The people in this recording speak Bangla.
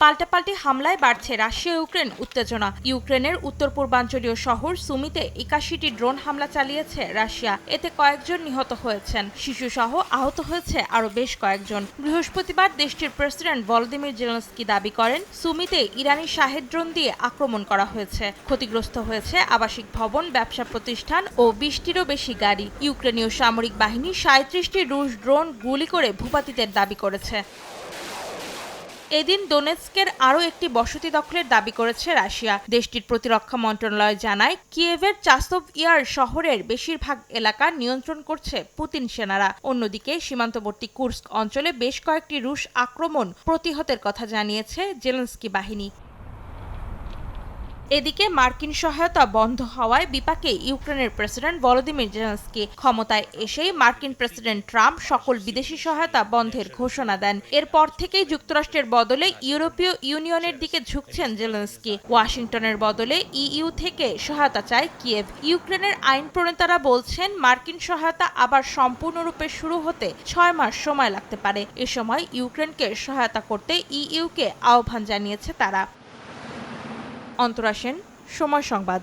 পাল্টাপাল্টি হামলায় বাড়ছে রাশিয়া ইউক্রেন উত্তেজনা। ইউক্রেনের উত্তর পূর্বাঞ্চলীয় শহর সুমিতে ৮১টি ড্রোন হামলা চালিয়েছে রাশিয়া। এতে কয়েকজন নিহত হয়েছেন, শিশুসহ আহত হয়েছে আরও বেশ কয়েকজন। বৃহস্পতিবার দেশটির প্রেসিডেন্ট ভলোদিমির জেলেনস্কি দাবি করেন, সুমিতে ইরানি শাহেদ ড্রোন দিয়ে আক্রমণ করা হয়েছে। ক্ষতিগ্রস্ত হয়েছে আবাসিক ভবন, ব্যবসা প্রতিষ্ঠান ও ২০টিরও বেশি গাড়ি। ইউক্রেনীয় সামরিক বাহিনী ৩৭টি রুশ ড্রোন গুলি করে ভূপাতিতের দাবি করেছে। এদিন দোনেৎস্কের আরও একটি বসতি দখলের দাবি করেছে রাশিয়া। দেশটির প্রতিরক্ষা মন্ত্রণালয় জানায়, কিয়েভের চাসোভ ইয়ার শহরের বেশিরভাগ এলাকা নিয়ন্ত্রণ করছে পুতিন সেনারা। অন্যদিকে সীমান্তবর্তী কুর্স্ক অঞ্চলে বেশ কয়েকটি রুশ আক্রমণ প্রতিহতের কথা জানিয়েছে জেলেনস্কি বাহিনী। এদিকে মার্কিন সহায়তা বন্ধ হওয়ায় বিপাকে ইউক্রেনের প্রেসিডেন্ট ভলোদিমির জেলেনস্কি। ক্ষমতায় এসেই মার্কিন প্রেসিডেন্ট ট্রাম্প সকল বিদেশি সহায়তা বন্ধের ঘোষণা দেন। এরপর থেকেই যুক্তরাষ্ট্রের বদলে ইউরোপীয় ইউনিয়নের দিকে ঝুঁকছেন জেলেনস্কি। ওয়াশিংটনের বদলে ইইউ থেকে সহায়তা চায় কিয়েভ। ইউক্রেনের আইন প্রণেতারা বলছেন, মার্কিন সহায়তা আবার সম্পূর্ণরূপে শুরু হতে ৬ মাস সময় লাগতে পারে। এ সময় ইউক্রেনকে সহায়তা করতে ইইউকে আহ্বান জানিয়েছে তারা। অন্তরা সেন, সময় সংবাদ।